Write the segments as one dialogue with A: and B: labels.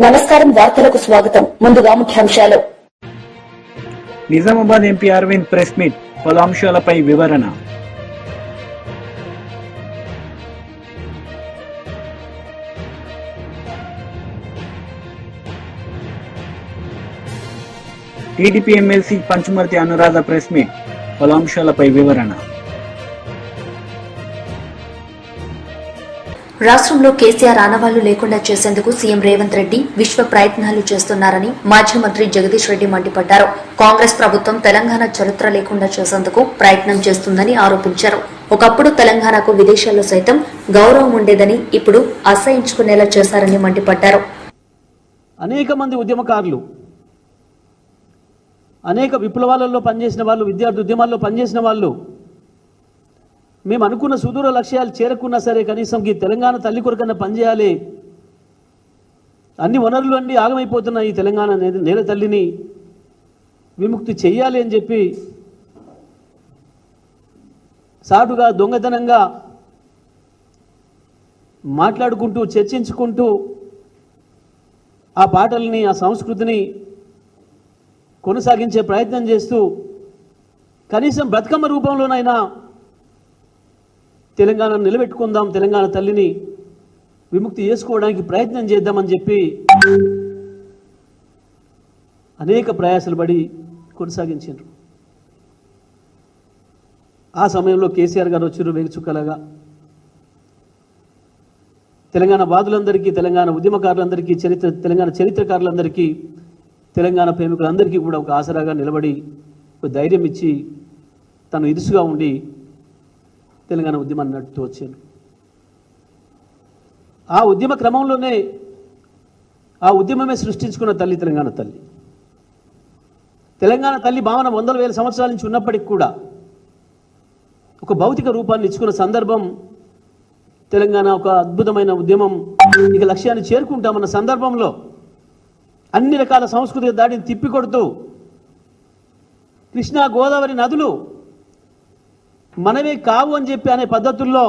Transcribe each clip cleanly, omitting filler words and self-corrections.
A: నమస్కారం. వార్తలకు స్వాగతం. ముందుగా ముఖ్యాంశాలు.
B: Nizamabad MP Arvind press meet, పలు అంశాలపై వివరణ. TDP MLC Panchumarthi Anuradha press meet, పలు అంశాలపై వివరణ.
C: రాష్ట్రంలో కేసీఆర్ ఆనవాళ్లు లేకుండా చేసేందుకు సీఎం రేవంత్ రెడ్డి విశ్వ ప్రయత్నాలు చేస్తున్నారని మాజీ మంత్రి జగదీష్ రెడ్డి మండిపడ్డారు. కాంగ్రెస్ ప్రభుత్వం తెలంగాణ చరిత్ర లేకుండా చేసేందుకు ప్రయత్నం చేస్తుందని ఆరోపించారు. ఒకప్పుడు తెలంగాణకు విదేశాల్లో సైతం గౌరవం ఉండేదని ఇప్పుడు అసహించుకునేలా చేశారని మండిపడ్డారు.
D: అనేక మంది ఉద్యమకారులు, అనేక విప్లవాలలో పనిచేసిన వాళ్ళు, విద్యార్థి ఉద్యమాల్లో పనిచేసిన వాళ్ళు మేము అనుకున్న సుదూర లక్ష్యాలు చేరుకున్నా సరే కనీసం ఈ తెలంగాణ తల్లి కొరకన్నా పనిచేయాలి, అన్ని వనరులు అన్నీ ఆగమైపోతున్న ఈ తెలంగాణ నేల తల్లిని విముక్తి చెయ్యాలి అని చెప్పి సాటుగా దొంగతనంగా మాట్లాడుకుంటూ చర్చించుకుంటూ ఆ పాటల్ని, ఆ సంస్కృతిని కొనసాగించే ప్రయత్నం చేస్తూ కనీసం బతుకమ్మ రూపంలోనైనా తెలంగాణను నిలబెట్టుకుందాం, తెలంగాణ తల్లిని విముక్తి చేసుకోవడానికి ప్రయత్నం చేద్దామని చెప్పి అనేక ప్రయాసాలు పడి కొనసాగించారు. ఆ సమయంలో కేసీఆర్ గారు వచ్చారు వేగుచుక్కలాగా. తెలంగాణ బాధులందరికీ, తెలంగాణ ఉద్యమకారులందరికీ, తెలంగాణ చరిత్రకారులందరికీ, తెలంగాణ ప్రేమికులందరికీ కూడా ఒక ఆసరాగా నిలబడి ఒక ధైర్యం ఇచ్చి తను ఇరుసుగా ఉండి తెలంగాణ ఉద్యమాన్ని నడుపుతూ వచ్చాను. ఆ ఉద్యమ క్రమంలోనే ఆ ఉద్యమమే సృష్టించుకున్న తల్లి తెలంగాణ తల్లి. తెలంగాణ తల్లి భావన వందల వేల సంవత్సరాల నుంచి ఉన్నప్పటికీ కూడా ఒక భౌతిక రూపాన్ని ఇచ్చుకున్న సందర్భం తెలంగాణ ఒక అద్భుతమైన ఉద్యమం ఇక లక్ష్యాన్ని చేరుకుంటామన్న సందర్భంలో అన్ని రకాల సంస్కృతిక దాడిని తిప్పికొడుతూ కృష్ణా గోదావరి నదులు మనమే కావు అని చెప్పి అనే పద్ధతుల్లో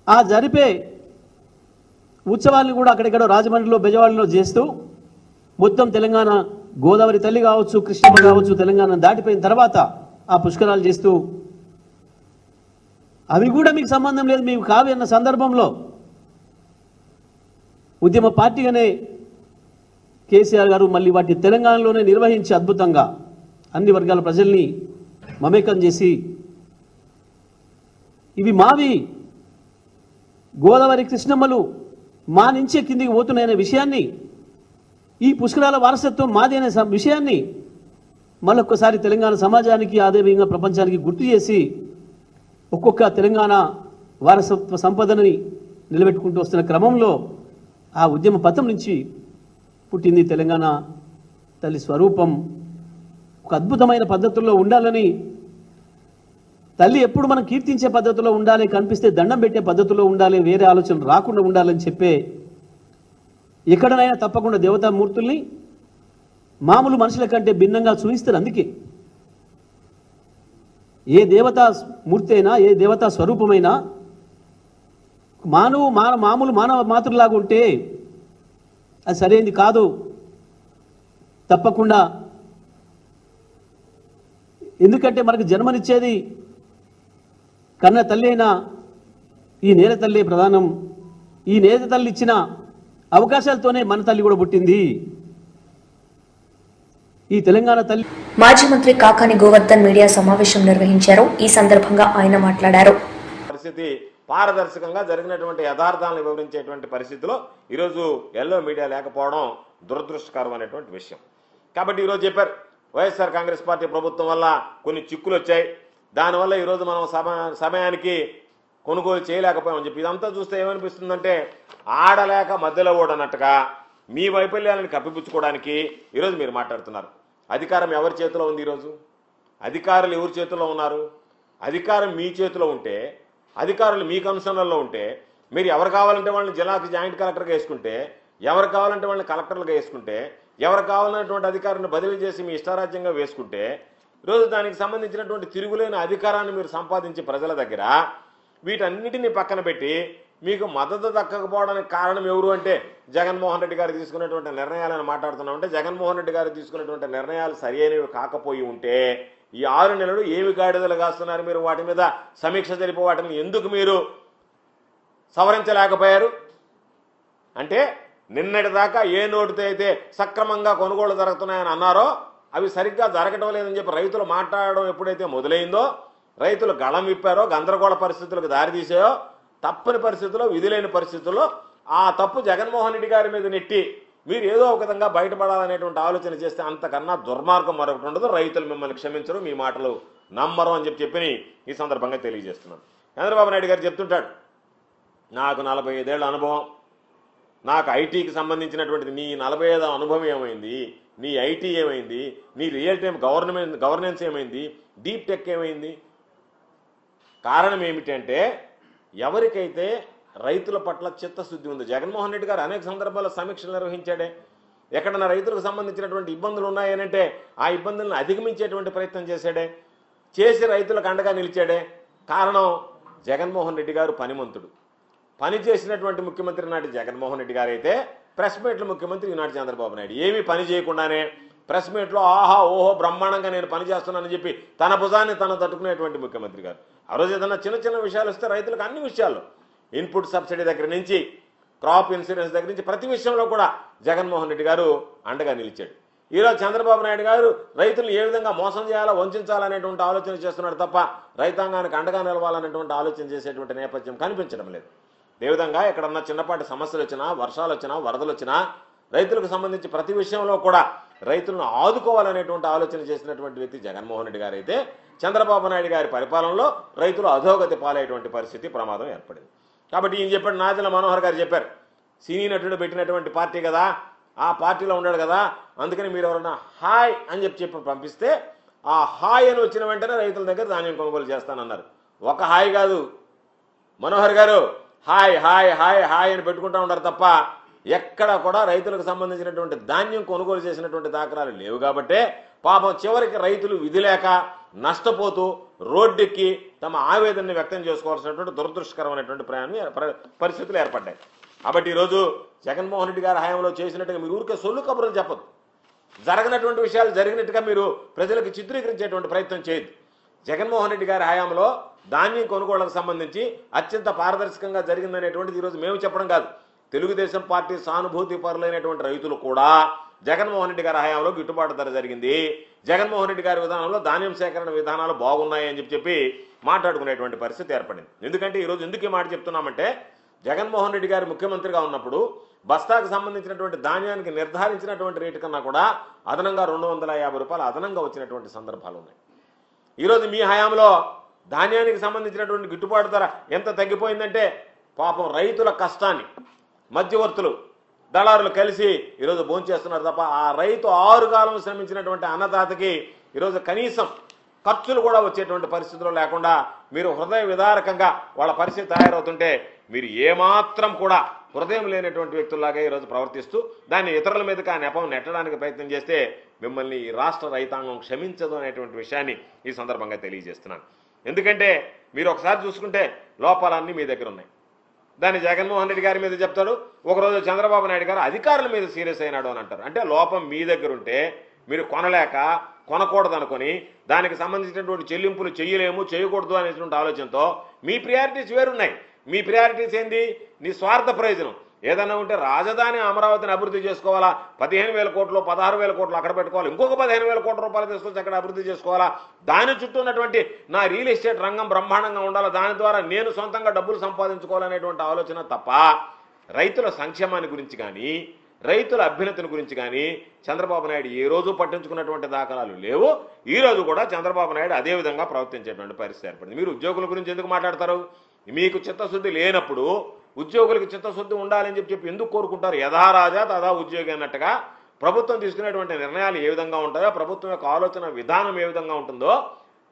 D: ఆ జరిపే ఉత్సవాలను కూడా అక్కడెక్కడో రాజమండ్రిలో, బెజవాడలో చేస్తూ మొత్తం తెలంగాణ గోదావరి తల్లి కావచ్చు, కృష్ణమ్మ కావచ్చు, తెలంగాణ దాటిపోయిన తర్వాత ఆ పుష్కరాలు చేస్తూ అవి కూడా మీకు సంబంధం లేదు, మీకు కావి అన్న సందర్భంలో ఉద్యమ పార్టీగానే కేసీఆర్ గారు మళ్ళీ వాటి తెలంగాణలోనే నిర్వహించి అద్భుతంగా అన్ని వర్గాల ప్రజల్ని మమేకం చేసి ఇవి మావి, గోదావరి కృష్ణమ్మలు మా నుంచే కిందికి పోతున్నాయనే విషయాన్ని, ఈ పుష్కరాల వారసత్వం మాది అనే విషయాన్ని మళ్ళొక్కసారి తెలంగాణ సమాజానికి, అదేవిధంగా ప్రపంచానికి గుర్తు చేసి ఒక్కొక్క తెలంగాణ వారసత్వ సంపదని నిలబెట్టుకుంటూ వస్తున్న క్రమంలో ఆ ఉద్యమ పథం నుంచి పుట్టింది తెలంగాణ తల్లి స్వరూపం. ఒక అద్భుతమైన పద్ధతుల్లో ఉండాలని, తల్లి ఎప్పుడు మనం కీర్తించే పద్ధతిలో ఉండాలి, కనిపిస్తే దండం పెట్టే పద్ధతిలో ఉండాలి, వేరే ఆలోచనలు రాకుండా ఉండాలని చెప్పే ఎక్కడనైనా తప్పకుండా దేవతామూర్తుల్ని మామూలు మనుషుల కంటే భిన్నంగా చూపిస్తారు. అందుకే ఏ దేవతా మూర్తి అయినా, ఏ దేవతా స్వరూపమైనా మామూలు మానవ మాతృలాగా ఉంటే అది సరైనది కాదు. తప్పకుండా, ఎందుకంటే మనకు జన్మనిచ్చేది కన్న తల్లి అయినా ఈ నేల తల్లి ప్రధానం. ఈ నేల తల్లి ఇచ్చిన అవకాశాలతోనే మన తల్లి కూడా పుట్టింది, ఈ తెలంగాణ తల్లి.
C: మాజీ మంత్రి కాకాని గోవర్ధన్ మీడియా సమావేశం నిర్వహించారు. ఈ సందర్భంగా ఆయన మాట్లాడారు.
E: పరిస్థితి పారదర్శకంగా జరిగినటువంటి యథార్థాలను వివరించేటువంటి పరిస్థితిలో ఈరోజు ఎల్లో మీడియా లేకపోవడం దురదృష్టకరం అనేటువంటి విషయం. కాబట్టి ఈరోజు చెప్పారు, వైఎస్ఆర్ కాంగ్రెస్ పార్టీ ప్రభుత్వం వల్ల కొన్ని చిక్కులు వచ్చాయి, దానివల్ల ఈరోజు మనం సమయానికి కొనుగోలు చేయలేకపోయామని చెప్పి. ఇదంతా చూస్తే ఏమనిపిస్తుందంటే ఆడలేక మధ్యలో ఓడనట్టుగా మీ వైఫల్యాలను కప్పిపుచ్చుకోవడానికి ఈరోజు మీరు మాట్లాడుతున్నారు. అధికారం ఎవరి చేతిలో ఉంది? ఈరోజు అధికారులు ఎవరి చేతిలో ఉన్నారు? అధికారం మీ చేతిలో ఉంటే, అధికారులు మీ కన్సర్న్లో ఉంటే, మీరు ఎవరు కావాలంటే వాళ్ళని జిల్లాకి జాయింట్ కలెక్టర్గా వేసుకుంటే, ఎవరు కావాలంటే వాళ్ళని కలెక్టర్లుగా వేసుకుంటే, ఎవరు కావాలన్నటువంటి అధికారాన్ని బదిలీ చేసి మీ ఇష్టారాజ్యంగా వేసుకుంటే, ఈరోజు దానికి సంబంధించినటువంటి తిరుగులేని అధికారాన్ని మీరు సంపాదించి ప్రజల దగ్గర వీటన్నిటిని పక్కన పెట్టి మీకు మద్దతు దక్కకపోవడానికి కారణం ఎవరు అంటే జగన్మోహన్ రెడ్డి గారు తీసుకున్నటువంటి నిర్ణయాలను మాట్లాడుతున్నామంటే జగన్మోహన్ రెడ్డి గారు తీసుకున్నటువంటి నిర్ణయాలు సరి అయినవి కాకపోయి ఉంటే ఈ 6 నెలలు ఏమి గాడిదలు కాస్తున్నారు మీరు? వాటి మీద సమీక్ష జరిపి వాటిని ఎందుకు మీరు సవరించలేకపోయారు? అంటే నిన్నటిదాకా ఏ నోటితో అయితే సక్రమంగా కొనుగోలు జరుగుతున్నాయని అన్నారో అవి సరిగ్గా జరగటం లేదని చెప్పి రైతులు మాట్లాడడం ఎప్పుడైతే మొదలైందో, రైతులు గళం విప్పారో, గందరగోళ పరిస్థితులకు దారితీసాయో, తప్పని పరిస్థితుల్లో, విధులేని పరిస్థితుల్లో ఆ తప్పు జగన్మోహన్ రెడ్డి గారి మీద నెట్టి మీరు ఏదో ఒక విధంగా బయటపడాలనేటువంటి ఆలోచన చేస్తే అంతకన్నా దుర్మార్గం మరొకటి ఉండదు. రైతులు మిమ్మల్ని క్షమించరు, మీ మాటలు నమ్మరు అని చెప్పి ఈ సందర్భంగా తెలియజేస్తున్నాను. చంద్రబాబు నాయుడు గారు చెప్తుంటాడు, నాకు 45 ఏళ్ల అనుభవం, నాకు ఐటీకి సంబంధించినటువంటిది. నీ 45 అనుభవం ఏమైంది? నీ ఐటీ ఏమైంది? నీ రియల్ టైం గవర్నెన్స్ ఏమైంది? డీప్ టెక్ ఏమైంది? కారణం ఏమిటంటే ఎవరికైతే రైతుల పట్ల చిత్తశుద్ధి ఉంది. జగన్మోహన్ రెడ్డి గారు అనేక సందర్భాల్లో సమీక్షలు నిర్వహించాడే. ఎక్కడన్నా రైతులకు సంబంధించినటువంటి ఇబ్బందులు ఉన్నాయనంటే ఆ ఇబ్బందులను అధిగమించేటువంటి ప్రయత్నం చేశాడే, చేసి రైతులకు అండగా నిలిచాడే. కారణం జగన్మోహన్ రెడ్డి గారు పనిమంతుడు. పని చేసినటువంటి ముఖ్యమంత్రి నాటి జగన్మోహన్ రెడ్డి గారు అయితే ప్రెస్ మీట్లో ముఖ్యమంత్రి ఈనాటి చంద్రబాబు నాయుడు ఏమీ పని చేయకుండానే ప్రెస్ మీట్లో ఆహా ఓహో బ్రహ్మాండంగా నేను పని చేస్తున్నానని చెప్పి తన భుజాన్ని తను తట్టుకునేటువంటి ముఖ్యమంత్రి గారు. ఆ రోజు ఏదన్నా చిన్న చిన్న విషయాలు వస్తే రైతులకు అన్ని విషయాల్లో, ఇన్పుట్ సబ్సిడీ దగ్గర నుంచి క్రాప్ ఇన్సూరెన్స్ దగ్గర నుంచి ప్రతి విషయంలో కూడా జగన్మోహన్ రెడ్డి గారు అండగా నిలిచాడు. ఈరోజు చంద్రబాబు నాయుడు గారు రైతులను ఏ విధంగా మోసం చేయాలా, వంచాలనేటువంటి ఆలోచన చేస్తున్నాడు తప్ప రైతాంగానికి అండగా నిలవాలనేటువంటి ఆలోచన చేసేటువంటి నేపథ్యం కనిపించడం లేదు. అదేవిధంగా ఎక్కడన్నా చిన్నపాటి సమస్యలు వచ్చినా, వర్షాలు వచ్చినా, వరదలు వచ్చినా రైతులకు సంబంధించి ప్రతి విషయంలో కూడా రైతులను ఆదుకోవాలనేటువంటి ఆలోచన చేసినటువంటి వ్యక్తి జగన్మోహన్ రెడ్డి గారు అయితే చంద్రబాబు నాయుడు గారి పరిపాలనలో రైతులు అధోగతి పాలయ్యేటువంటి పరిస్థితి, ప్రమాదం ఏర్పడింది. కాబట్టి ఈయన చెప్పాడు, నాదెళ్ల మనోహర్ గారు చెప్పారు, సినీ నటుడు పెట్టినటువంటి పార్టీ కదా, ఆ పార్టీలో ఉన్నాడు కదా, అందుకని మీరు ఎవరన్నా హాయ్ అని చెప్పి పంపిస్తే ఆ హాయ్ అని వచ్చిన వెంటనే రైతుల దగ్గర ధాన్యం కొనుగోలు చేస్తానన్నారు. ఒక హాయ్ కాదు మనోహర్ గారు, హాయ్ హాయ్ హాయ్ హాయ్ అని పెట్టుకుంటూ ఉంటారు తప్ప ఎక్కడ కూడా రైతులకు సంబంధించినటువంటి ధాన్యం కొనుగోలు చేసినటువంటి దాఖలాలు లేవు. కాబట్టే పాపం చివరికి రైతులు విధి లేక నష్టపోతూ రోడ్డెక్కి తమ ఆవేదనని వ్యక్తం చేసుకోవాల్సినటువంటి దురదృష్టకరమైనటువంటి పరిస్థితులు ఏర్పడ్డాయి. కాబట్టి ఈరోజు జగన్మోహన్ రెడ్డి గారి హయాంలో చేసినట్టుగా మీరు ఊరికే సొల్లు కబుర్లు చెప్పదు, జరగనటువంటి విషయాలు జరిగినట్టుగా మీరు ప్రజలకు చిత్రీకరించేటువంటి ప్రయత్నం చేయదు. జగన్మోహన్ రెడ్డి గారి హయాంలో ధాన్యం కొనుగోళ్లకు సంబంధించి అత్యంత పారదర్శకంగా జరిగిందనేటువంటిది ఈరోజు మేము చెప్పడం కాదు, తెలుగుదేశం పార్టీ సానుభూతి పరులైనటువంటి రైతులు కూడా జగన్మోహన్ రెడ్డి గారి హయాంలో గిట్టుబాటు ధర జరిగింది, జగన్మోహన్ రెడ్డి గారి విధానంలో ధాన్యం సేకరణ విధానాలు బాగున్నాయి అని చెప్పి మాట్లాడుకునేటువంటి పరిస్థితి ఏర్పడింది. ఎందుకంటే ఈరోజు ఎందుకు ఈ మాట చెప్తున్నామంటే జగన్మోహన్ రెడ్డి గారు ముఖ్యమంత్రిగా ఉన్నప్పుడు బస్తాకు సంబంధించినటువంటి ధాన్యానికి నిర్ధారించినటువంటి రేటు కన్నా కూడా అదనంగా 250 రూపాయలు అదనంగా వచ్చినటువంటి సందర్భాలు ఉన్నాయి. ఈరోజు మీ హయాంలో ధాన్యానికి సంబంధించినటువంటి గిట్టుబాటు ధర ఎంత తగ్గిపోయిందంటే పాపం రైతుల కష్టాన్ని మధ్యవర్తులు దళారులు కలిసి ఈరోజు భోంచేస్తున్నారు తప్ప ఆ రైతు 6 కాలం శ్రమించినటువంటి అన్నదాతకి ఈరోజు కనీసం ఖర్చులు కూడా వచ్చేటువంటి పరిస్థితులు లేకుండా మీరు హృదయ విదారకంగా వాళ్ళ పరిస్థితి తయారవుతుంటే మీరు ఏమాత్రం కూడా హృదయం లేనటువంటి వ్యక్తుల్లాగా ఈరోజు ప్రవర్తిస్తూ దాన్ని ఇతరుల మీదకి ఆ నెపం నెట్టడానికి ప్రయత్నం చేస్తే మిమ్మల్ని ఈ రాష్ట్ర రైతాంగం క్షమించదు అనేటువంటి విషయాన్ని ఈ సందర్భంగా తెలియజేస్తున్నాను. ఎందుకంటే మీరు ఒకసారి చూసుకుంటే లోపాలన్నీ మీ దగ్గర ఉన్నాయి. దాన్ని జగన్మోహన్ రెడ్డి గారి మీద చెప్తాడు, ఒకరోజు చంద్రబాబు నాయుడు గారు అధికారుల మీద సీరియస్ అయినాడు అని అంటారు. అంటే లోపం మీ దగ్గర ఉంటే మీరు కొనలేక కొనకూడదు అనుకుని దానికి సంబంధించినటువంటి చెల్లింపులు చేయలేము, చేయకూడదు అనేటువంటి ఆలోచనతో మీ ప్రియారిటీస్ వేరున్నాయి. మీ ప్రియారిటీస్ ఏంది? నీ స్వార్థ ప్రయోజనం. ఏదన్నా ఉంటే రాజధాని అమరావతిని అభివృద్ధి చేసుకోవాలా, 15,000 కోట్లు 16,000 కోట్లు అక్కడ పెట్టుకోవాలి, ఇంకొక 15,000 కోట్ల రూపాయలు తీసుకొచ్చి అక్కడ అభివృద్ధి చేసుకోవాలా, దాని చుట్టూ ఉన్నటువంటి నా రియల్ ఎస్టేట్ రంగం బ్రహ్మాండంగా ఉండాలా, దాని ద్వారా నేను సొంతంగా డబ్బులు సంపాదించుకోవాలనేటువంటి ఆలోచన తప్ప రైతుల సంక్షేమాన్ని గురించి కానీ రైతుల అభ్యున్నతిని గురించి కానీ చంద్రబాబు నాయుడు ఏ రోజు పట్టించుకున్నటువంటి దాఖలాలు లేవు. ఈ రోజు కూడా చంద్రబాబు నాయుడు అదే విధంగా ప్రవర్తించేటువంటి పరిస్థితి ఏర్పడింది. మీరు ఉద్యోగుల గురించి ఎందుకు మాట్లాడతారు? మీకు చిత్తశుద్ధి లేనప్పుడు ఉద్యోగులకు చిత్తశుద్ధి ఉండాలని చెప్పి ఎందుకు కోరుకుంటారు? యథారాజా తదా ఉద్యోగి అన్నట్టుగా ప్రభుత్వం తీసుకునేటువంటి నిర్ణయాలు ఏ విధంగా ఉంటాయో, ప్రభుత్వం యొక్క ఆలోచన విధానం ఏ విధంగా ఉంటుందో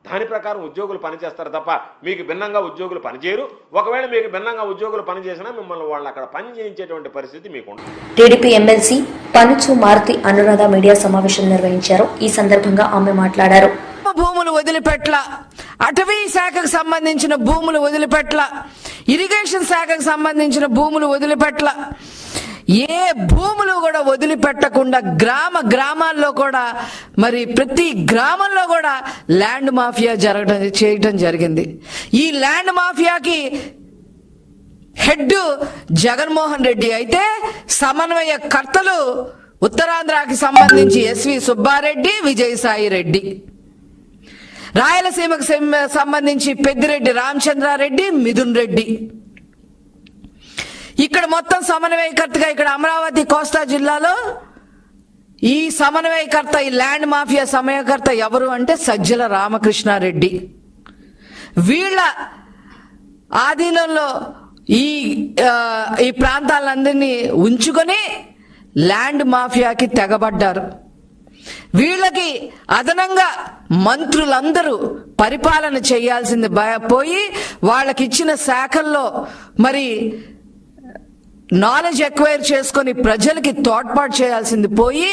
E: దాని ప్రకారం ఉద్యోగులు పనిచేస్తారు తప్ప మీకు భిన్నంగా ఉద్యోగులు పనిచేయరు. ఒకవేళ మీకు భిన్నంగా ఉద్యోగులు పనిచేసినా మిమ్మల్ని వాళ్ళు అక్కడ పని చేయించేటువంటి పరిస్థితి మీకు ఉంటుంది.
C: టీడీపీ ఎమ్మెల్సీ పనుచు మారుతి అనురాధ మీడియా సమావేశం నిర్వహించారు. ఈ సందర్భంగా ఆమె మాట్లాడారు.
F: భూములు వదిలిపెట్ల, అటవీ శాఖకు సంబంధించిన భూములు వదిలిపెట్ల, ఇరిగేషన్ శాఖకు సంబంధించిన భూములు వదిలిపెట్ల. ఏ భూములు కూడా వదిలిపెట్టకుండా గ్రామాల్లో కూడా మరి ప్రతి గ్రామంలో కూడా ల్యాండ్ మాఫియా చేయటం జరిగింది. ఈ ల్యాండ్ మాఫియాకి హెడ్ జగన్మోహన్ రెడ్డి అయితే సమన్వయకర్తలు ఉత్తరాంధ్రకి సంబంధించి ఎస్వి సుబ్బారెడ్డి, విజయసాయి రెడ్డి, రాయలసీమకు సంబంధించి పెద్దిరెడ్డి రామచంద్రారెడ్డి, మిథున్ రెడ్డి. ఇక్కడ మొత్తం సమన్వయకర్తగా ఇక్కడ అమరావతి కోస్తా జిల్లాలో ఈ సమన్వయకర్త, ఈ ల్యాండ్ మాఫియా సమన్వయకర్త ఎవరు అంటే సజ్జల రామకృష్ణారెడ్డి. వీళ్ళ ఆధీనంలో ఈ ప్రాంతాలందరినీ ఉంచుకొని ల్యాండ్ మాఫియాకి తెగబడ్డారు. వీళ్ళకి అదనంగా మంత్రులందరూ పరిపాలన చేయాల్సింది పోయి వాళ్ళకిచ్చిన శాఖల్లో మరి నాలెడ్జ్ ఎక్వైర్ చేసుకొని ప్రజలకి తోడ్పాటు చేయాల్సింది పోయి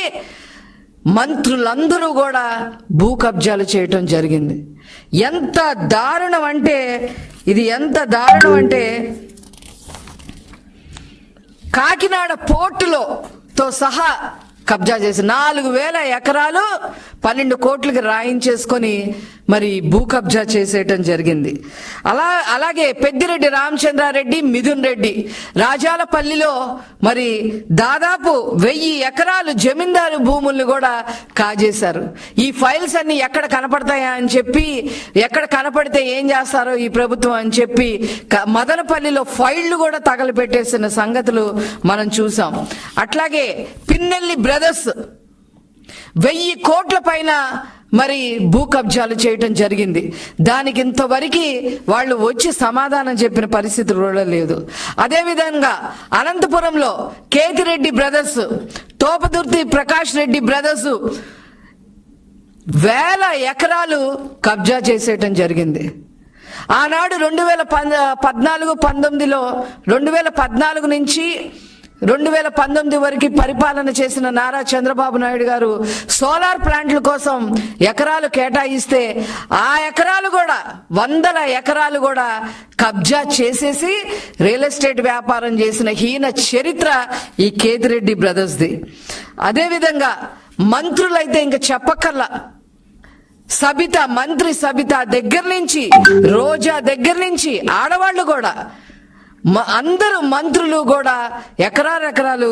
F: మంత్రులందరూ కూడా భూ కబ్జాలు చేయటం జరిగింది. ఎంత దారుణం అంటే కాకినాడ పోర్టులో తో సహా కబ్జా చేసి 4,000 ఎకరాలు 12 కోట్లకి రాయించేసుకొని మరి భూ కబ్జా చేసేయటం జరిగింది. అలాగే పెద్దిరెడ్డి రామచంద్రారెడ్డి, మిథున్ రెడ్డి రాజాలపల్లిలో మరి దాదాపు 1000 ఎకరాలు జమీందారు భూముల్ని కూడా కాజేశారు. ఈ ఫైల్స్ అన్ని ఎక్కడ కనపడతాయా అని చెప్పి, ఎక్కడ కనపడితే ఏం చేస్తారో ఈ ప్రభుత్వం అని చెప్పి మదనపల్లిలో ఫైళ్లు కూడా తగలపెట్టేసిన సంగతులు మనం చూసాం. అట్లాగే పిన్నెల్లి బ్రదర్స్ 1000 కోట్ల పైన మరి భూ కబ్జాలు చేయటం జరిగింది. దానికి ఇంతవరకు వాళ్ళు వచ్చి సమాధానం చెప్పిన పరిస్థితి కూడా లేదు. అదేవిధంగా అనంతపురంలో కేతిరెడ్డి బ్రదర్స్, తోపదుర్తి ప్రకాష్ రెడ్డి బ్రదర్స్ 1000 ఎకరాలు కబ్జా చేసేయటం జరిగింది. ఆనాడు 2014-19లో 2014 నుంచి 2019 వరకు పరిపాలన చేసిన నారా చంద్రబాబు నాయుడు గారు సోలార్ ప్లాంట్ల కోసం ఎకరాలు కేటాయిస్తే ఆ ఎకరాలు కూడా 100 ఎకరాలు కూడా కబ్జా చేసేసి రియల్ ఎస్టేట్ వ్యాపారం చేసిన హీన చరిత్ర ఈ కేతిరెడ్డి బ్రదర్స్ది. అదేవిధంగా మంత్రులైతే ఇంకా చెప్పక్కర్లా. మంత్రి సబిత దగ్గర నుంచి, రోజా దగ్గర నుంచి ఆడవాళ్లు కూడా అందరూ మంత్రులు కూడా ఎకరాలు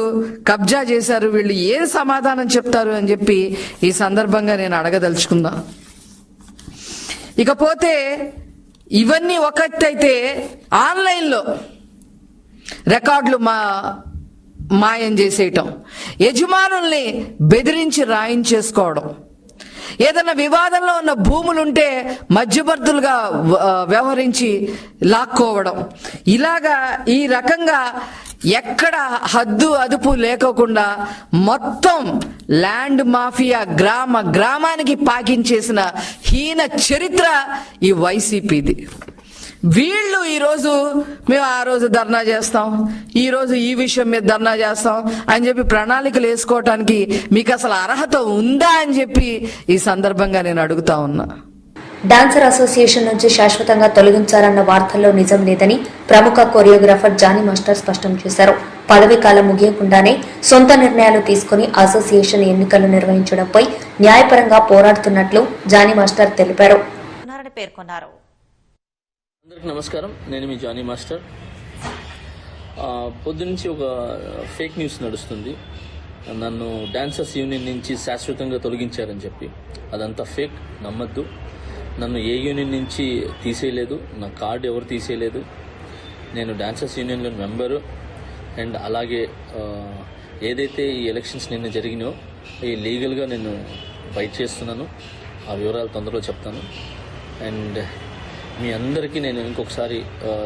F: కబ్జా చేశారు. వీళ్ళు ఏం సమాధానం చెప్తారు అని చెప్పి ఈ సందర్భంగా నేను అడగదలుచుకుందా. ఇకపోతే ఇవన్నీ ఒకటైతే ఆన్లైన్లో రికార్డులు మాయం చేసేయటం, యజమానుల్ని బెదిరించి రాయించేసుకోవడం, ఏదైనా వివాదంలో ఉన్న భూములుంటే మధ్యవర్తులుగా వ్యవహరించి లాక్కోవడం, ఇలాగా ఈ రకంగా ఎక్కడ హద్దు అదుపు లేకోకుండా మొత్తం ల్యాండ్ మాఫియా గ్రామానికి పాకించేసిన హీన చరిత్ర ఈ వైసీపీది. వీళ్ళు ఈరోజు మేము ఆ రోజు ధర్నా చేస్తాం, ఈ రోజు ఈ విషయం మీద ధర్నా చేస్తాం అని చెప్పి ప్రణాళికలు వేసుకోవటానికి మీకు అసలు అర్హత ఉందా అని చెప్పి ఈ సందర్భంగా నేను అడుగుతా ఉన్నా.
C: డాన్సర్ అసోసియేషన్ నుంచి శాశ్వతంగా తొలగించాలన్న వార్తల్లో నిజం లేదని ప్రముఖ కొరియోగ్రాఫర్ జానీ మాస్టర్ స్పష్టం చేశారు. పదవీ కాలం ముగియకుండానే సొంత నిర్ణయాలు తీసుకుని అసోసియేషన్ ఎన్నికలు నిర్వహించడంపై న్యాయపరంగా పోరాడుతున్నట్లు జానీ మాస్టర్ తెలిపారు.
G: అందరికి నమస్కారం, నేను మీ జానీ మాస్టర్. పొద్దునుంచి ఒక ఫేక్ న్యూస్ నడుస్తుంది, నన్ను డాన్సర్స్ యూనియన్ నుంచి శాశ్వతంగా తొలగించారని చెప్పి. అదంతా ఫేక్, నమ్మద్దు. నన్ను ఏ యూనియన్ నుంచి తీసేయలేదు, నా కార్డు ఎవరు తీసేయలేదు. నేను డాన్సర్స్ యూనియన్లో మెంబరు. అండ్ అలాగే ఏదైతే ఈ ఎలక్షన్స్ నిన్న జరిగినాయో ఈ లీగల్గా నేను ఫైట్ చేస్తున్నాను. ఆ వివరాలు తొందరలో చెప్తాను. అండ్ మీ అందరికీ నేను ఇంకొకసారి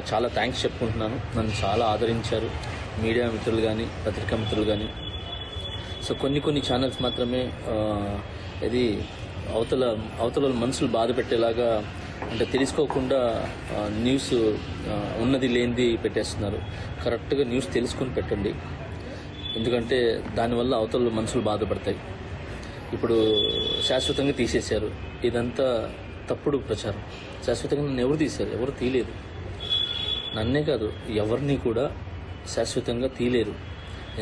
G: చాలా థ్యాంక్స్ చెప్పుకుంటున్నాను. నన్ను చాలా ఆదరించారు మీడియా మిత్రులు కానీ, పత్రికా మిత్రులు కానీ. సో కొన్ని ఛానల్స్ మాత్రమే ఇది అవతల మనసులు బాధ పెట్టేలాగా, అంటే తెలుసుకోకుండా న్యూస్ ఉన్నది లేనిది పెట్టేస్తున్నారు. కరెక్ట్గా న్యూస్ తెలుసుకుని పెట్టండి, ఎందుకంటే దానివల్ల అవతల మనసులు బాధపడతాయి. ఇప్పుడు శాశ్వతంగా తీసేశారు, ఇదంతా తప్పుడు ప్రచారం. శాశ్వతంగా నన్ను ఎవరు తీశారు? ఎవరు తీయలేదు. నన్నే కాదు ఎవరిని కూడా శాశ్వతంగా తీయలేరు.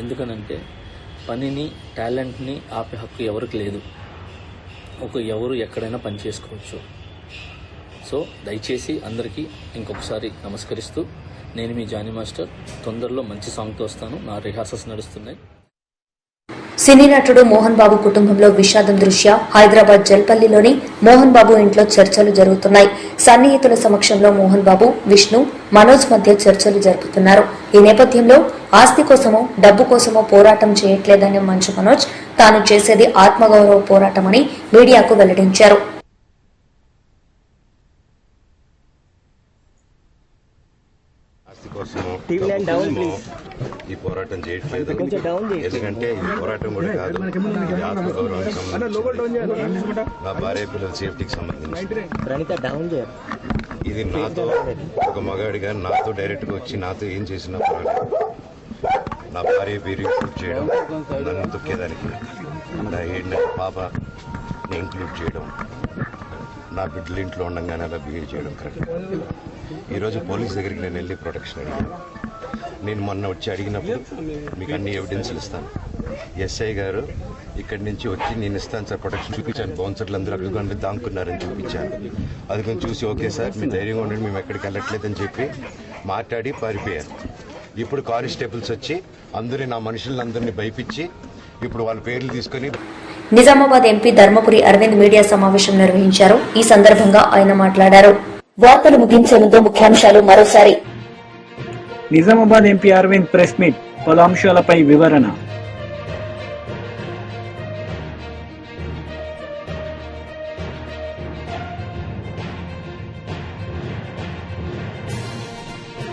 G: ఎందుకనంటే పనిని, టాలెంట్ని ఆపే హక్కు ఎవరికి లేదు. ఎవరు ఎక్కడైనా పని చేసుకోవచ్చు. సో దయచేసి అందరికీ ఇంకొకసారి నమస్కరిస్తూ, నేను మీ జానీ మాస్టర్. తొందరలో మంచి సాంగ్తో వస్తాను. నా రిహార్సల్స్ నడుస్తున్నాయి.
C: సినీ నటుడు మోహన్ బాబు కుటుంబంలో విషాదం దృష్ట్యా హైదరాబాద్ జల్పల్లిలోని మోహన్ బాబు ఇంట్లో చర్చలు జరుగుతున్నాయి. సన్నిహితుల సమక్షంలో మోహన్ బాబు, విష్ణు, మనోజ్ మధ్య చర్చలు జరుపుతున్నారు. ఈ నేపథ్యంలో ఆస్తి కోసమో డబ్బు కోసమో పోరాటం చేయట్లేదన్న మంచు మనోజ్ తాను చేసేది ఆత్మగౌరవ పోరాటమని మీడియాకు వెల్లడించారు.
H: ఈ పోరాటం చేయట్లేదు. ఎందుకంటే ఈ పోరాటం కూడా కాదు, ఇది ఆత్మగౌరవానికి సంబంధించి, నా భార్య పిల్లల సేఫ్టీకి సంబంధించి. ఇది నాతో ఒక మగాడిగా నాతో డైరెక్ట్గా వచ్చి నాతో ఏం చేసిన పోరాటం. నా భార్య పేరు ఇంక్లూడ్ చేయడం, నన్ను తొక్కేదానికి, నా 7 నెలల పాపని ఇంక్లూడ్ చేయడం, నా బిడ్డలు ఇంట్లో ఉండగానే అలా బిహేవ్ చేయడం కరెక్ట్. ఈరోజు పోలీస్ దగ్గరికి నేను వెళ్ళి ప్రొటెక్షన్ అడిగాను. నేను మొన్న వచ్చి అడిగినప్పుడు మీకు అన్ని ఎవిడెన్స్లు ఇస్తాను, ఎస్ఐ గారు ఇక్కడి నుంచి వచ్చి నేను ఇస్తాను సార్ ప్రొటెక్షన్ చూపించాను. బౌన్సర్లు అందరూ అక్కడ దాక్కున్నారని చూపించాను. అది కొంచెం చూసి ఓకే సార్ మీరు ధైర్యంగా ఉండండి, మేము ఎక్కడికి వెళ్ళట్లేదని చెప్పి మాట్లాడి పారిపోయారు. ఇప్పుడు కానిస్టేబుల్స్ వచ్చి అందరూ నా మనుషులందరినీ భయపించి ఇప్పుడు వాళ్ళ పేర్లు తీసుకొని.
C: నిజామాబాద్ ఎంపీ ధర్మపురి అరవింద్ మీడియా సమావేశం నిర్వహించారు. ఈ సందర్భంగా ఆయన మాట్లాడారు.
A: వార్తలు ముగించే ముందు ముఖ్యాంశాలు మరోసారి.
B: Nizamabad MP Arvind press meet, పలు అంశాలపై వివరణ.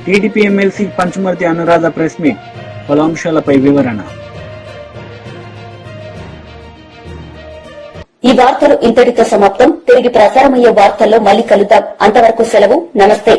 B: TDP MLC Panchumarthi Anuradha press meet, పలు అంశాలపై వివరణ.
A: ఈ వార్తలు ఇంతటితో సమాప్తం. తిరిగి ప్రసారమయ్యే వార్తల్లో మళ్ళీ కలుద్దాం. అంతవరకు సెలవు. నమస్తే.